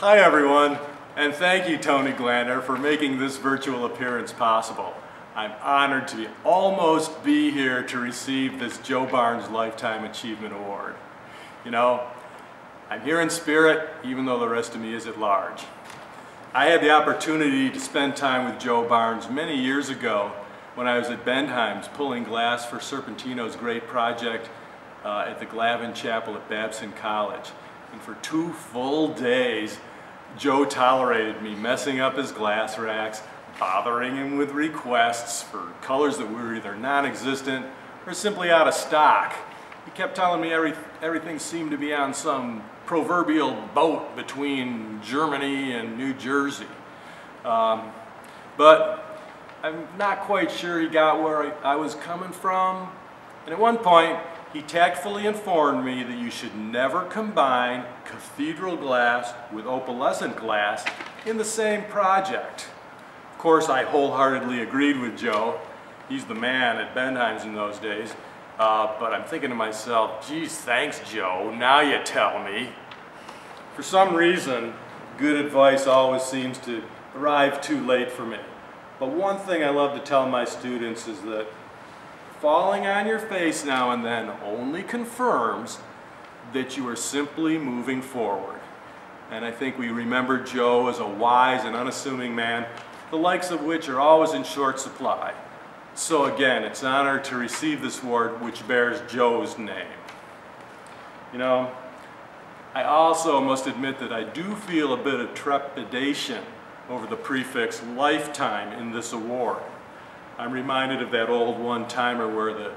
Hi everyone, and thank you Tony Glander for making this virtual appearance possible. I'm honored to almost be here to receive this Joe Barnes Lifetime Achievement Award. You know, I'm here in spirit even though the rest of me is at large. I had the opportunity to spend time with Joe Barnes many years ago when I was at Bentheim's pulling glass for Serpentino's great project at the Glavin Chapel at Babson College. And for 2 full days, Joe tolerated me messing up his glass racks, bothering him with requests for colors that were either non-existent or simply out of stock. He kept telling me everything seemed to be on some proverbial boat between Germany and New Jersey. But I'm not quite sure he got where I was coming from. And at one point, he tactfully informed me that you should never combine cathedral glass with opalescent glass in the same project. Of course, I wholeheartedly agreed with Joe. He's the man at Bentheim's in those days. But I'm thinking to myself, geez, thanks Joe, now you tell me. For some reason, good advice always seems to arrive too late for me. But one thing I love to tell my students is that falling on your face now and then only confirms that you are simply moving forward. And I think we remember Joe as a wise and unassuming man, the likes of which are always in short supply. So again, it's an honor to receive this award which bears Joe's name. You know, I also must admit that I do feel a bit of trepidation over the prefix lifetime in this award. I'm reminded of that old one-timer where the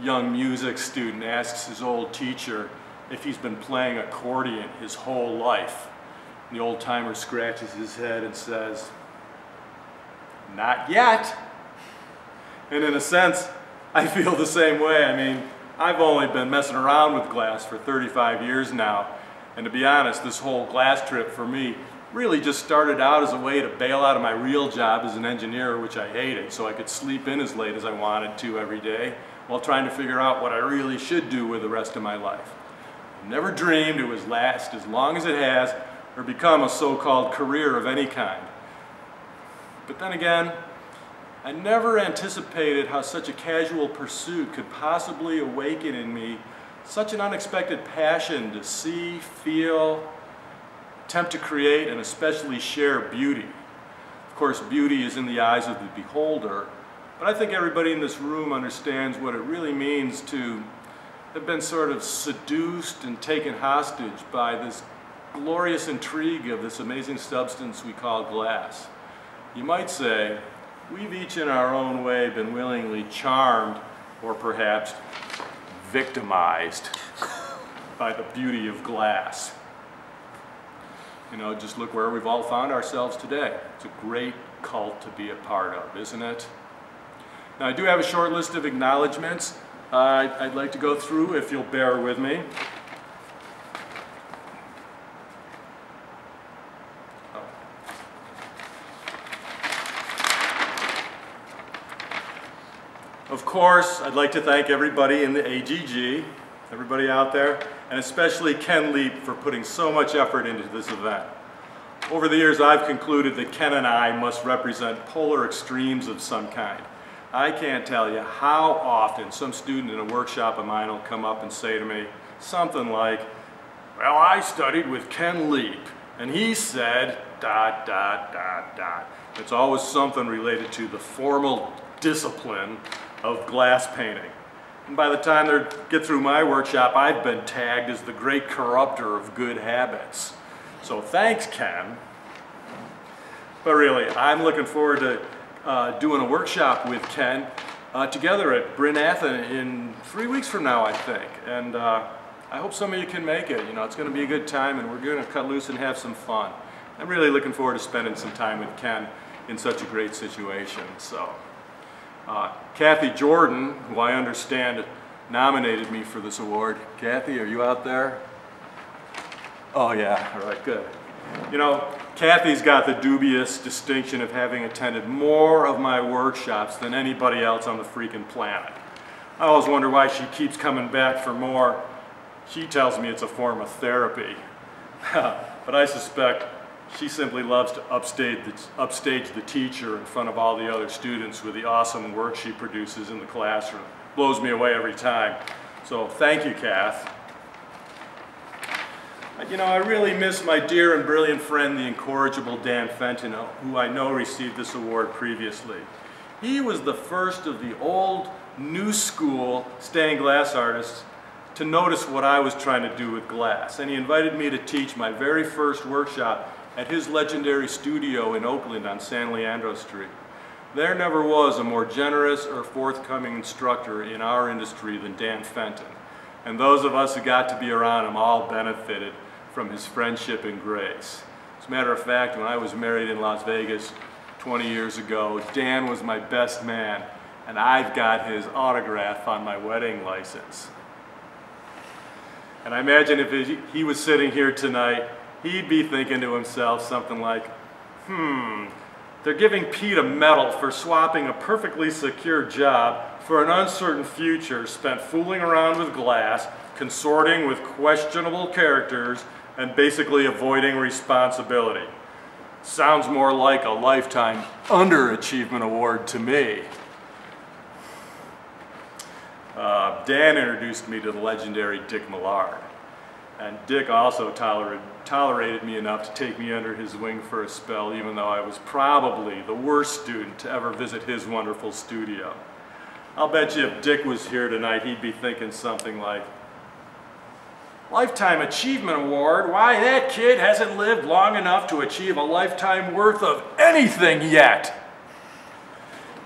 young music student asks his old teacher if he's been playing accordion his whole life. And the old-timer scratches his head and says, "Not yet." And in a sense, I feel the same way. I mean, I've only been messing around with glass for 35 years now. And to be honest, this whole glass trip for me really just started out as a way to bail out of my real job as an engineer, which I hated, so I could sleep in as late as I wanted to every day while trying to figure out what I really should do with the rest of my life. I never dreamed it would last as long as it has or become a so-called career of any kind. But then again, I never anticipated how such a casual pursuit could possibly awaken in me such an unexpected passion to see, feel, attempt to create, and especially share beauty. Of course, beauty is in the eyes of the beholder, but I think everybody in this room understands what it really means to have been sort of seduced and taken hostage by this glorious intrigue of this amazing substance we call glass. You might say, we've each in our own way been willingly charmed, or perhaps victimized, by the beauty of glass. You know, just look where we've all found ourselves today. It's a great cult to be a part of, isn't it? Now, I do have a short list of acknowledgments I'd like to go through, if you'll bear with me. Of course, I'd like to thank everybody in the AGG, everybody out there, and especially Ken Leap for putting so much effort into this event. Over the years, I've concluded that Ken and I must represent polar extremes of some kind. I can't tell you how often some student in a workshop of mine will come up and say to me something like, "Well, I studied with Ken Leap, and he said, ... It's always something related to the formal discipline of glass painting. And by the time they get through my workshop, I've been tagged as the great corrupter of good habits. So thanks, Ken. But really, I'm looking forward to doing a workshop with Ken together at Bryn Athyn in 3 weeks from now, I think. And I hope some of you can make it. You know, it's going to be a good time, and we're going to cut loose and have some fun. I'm really looking forward to spending some time with Ken in such a great situation. So. Kathy Jordan, who I understand nominated me for this award. Kathy, are you out there? Oh yeah, all right, good. You know, Kathy's got the dubious distinction of having attended more of my workshops than anybody else on the freaking planet. I always wonder why she keeps coming back for more. She tells me it's a form of therapy. But I suspect She simply loves to upstage the teacher in front of all the other students with the awesome work she produces in the classroom. Blows me away every time. So thank you, Kath. You know, I really miss my dear and brilliant friend, the incorrigible Dan Fenton, who I know received this award previously. He was the first of the old, new school stained glass artists to notice what I was trying to do with glass, and he invited me to teach my very first workshop at his legendary studio in Oakland on San Leandro Street. There never was a more generous or forthcoming instructor in our industry than Dan Fenton, and those of us who got to be around him all benefited from his friendship and grace. As a matter of fact, when I was married in Las Vegas 20 years ago, Dan was my best man, and I've got his autograph on my wedding license. And I imagine if he was sitting here tonight, he'd be thinking to himself something like, they're giving Pete a medal for swapping a perfectly secure job for an uncertain future spent fooling around with glass, consorting with questionable characters, and basically avoiding responsibility. Sounds more like a lifetime underachievement award to me. Dan introduced me to the legendary Dick Millard, and Dick also tolerated me enough to take me under his wing for a spell, even though I was probably the worst student to ever visit his wonderful studio. I'll bet you if Dick was here tonight, he'd be thinking something like, Lifetime Achievement Award? Why, that kid hasn't lived long enough to achieve a lifetime worth of anything yet.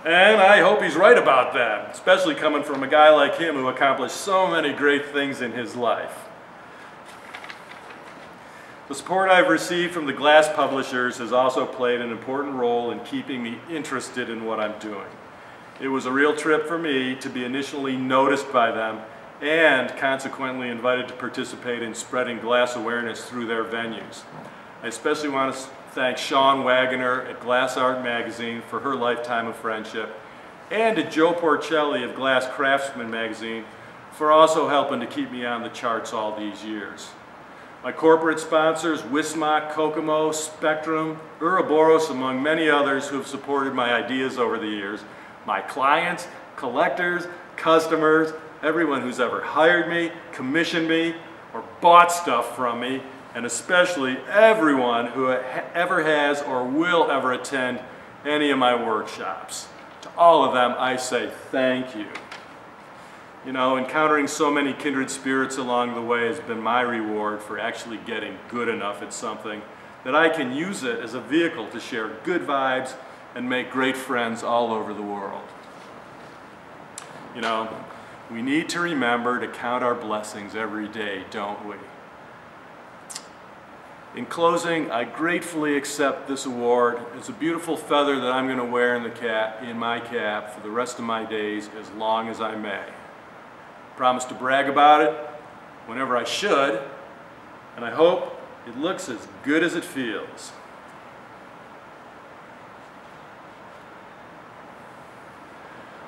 And I hope he's right about that, especially coming from a guy like him who accomplished so many great things in his life. The support I've received from the glass publishers has also played an important role in keeping me interested in what I'm doing. It was a real trip for me to be initially noticed by them and consequently invited to participate in spreading glass awareness through their venues. I especially want to thank Sean Wagoner at Glass Art Magazine for her lifetime of friendship, and to Joe Porcelli of Glass Craftsman Magazine for also helping to keep me on the charts all these years. My corporate sponsors, Wismach, Kokomo, Spectrum, Ouroboros, among many others who have supported my ideas over the years, my clients, collectors, customers, everyone who's ever hired me, commissioned me, or bought stuff from me, and especially everyone who ever has or will ever attend any of my workshops. To all of them, I say thank you. You know, encountering so many kindred spirits along the way has been my reward for actually getting good enough at something that I can use it as a vehicle to share good vibes and make great friends all over the world. You know, we need to remember to count our blessings every day, don't we? In closing, I gratefully accept this award. It's a beautiful feather that I'm going to wear in my cap for the rest of my days, as long as I may. I promise to brag about it whenever I should, and I hope it looks as good as it feels.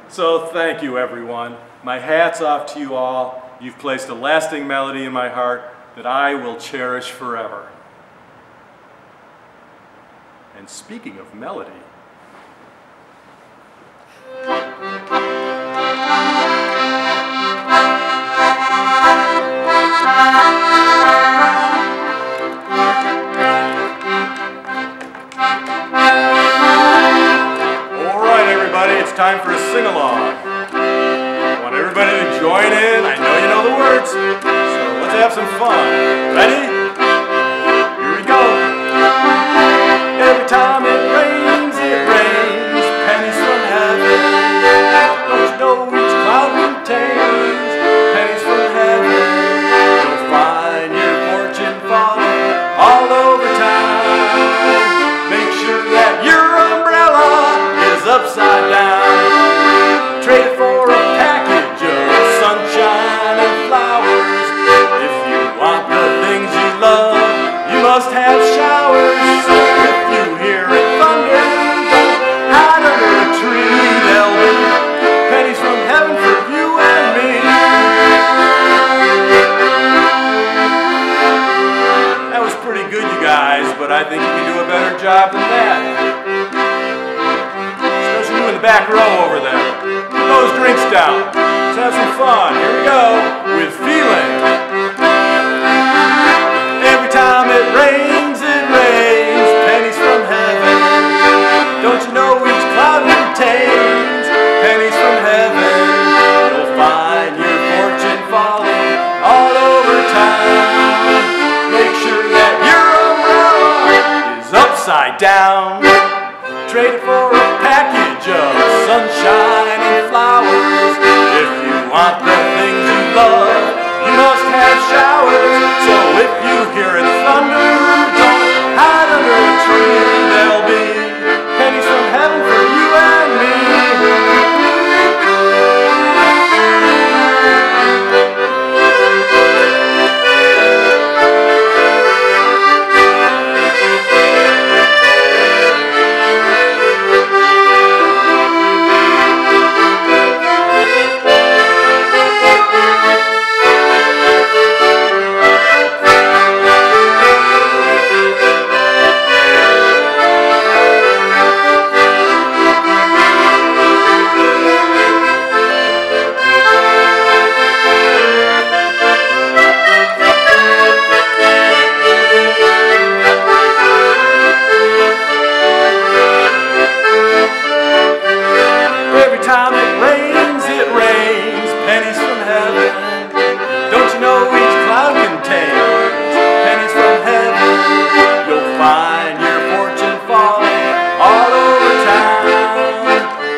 So thank you, everyone. My hat's off to you all. You've placed a lasting melody in my heart that I will cherish forever. And speaking of melody, it's time for a sing-along. I want everybody to join in. I know you know the words, so let's have some fun. Ready? Here we go. Every time it rains, pennies from heaven. Don't you know each cloud contains pennies from heaven? You'll find your fortune falling all over town. Make sure that your umbrella is upside down. Trade it for a package of sunshine and flowers if you want the things you better job than that. Especially you in the back row over there. Put those drinks down. Let's have some fun. Here we go with feeling. Every time it rains, pennies from heaven. Don't you know each cloud contains pennies from heaven? You'll find your fortune falling all over town. Make sure that your umbrella is upside down. Trade it for a package of sunshine and flowers. If you want the things you love, you must have showers. So if you hear it thunder, don't hide under a tree. There'll be pennies from heaven for you and me.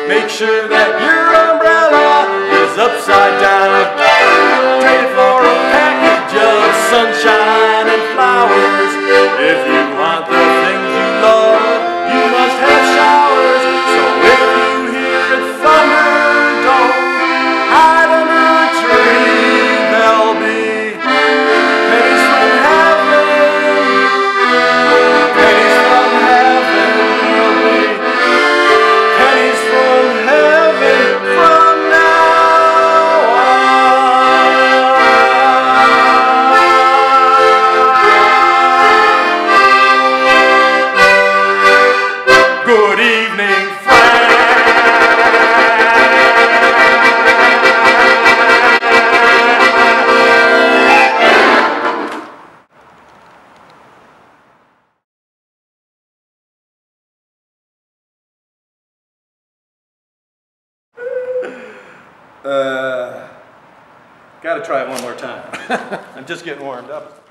Make sure that your umbrella is upside down. Trade it for a package of sunshine and flowers. If you want the things you love, you must have showers. So if you hear it thunder, don't hide under a tree. There'll be pennies from heaven. Pennies from heaven. There'll be pennies from heaven from now on. Good evening, friends. Gotta try it one more time. I'm just getting warmed up.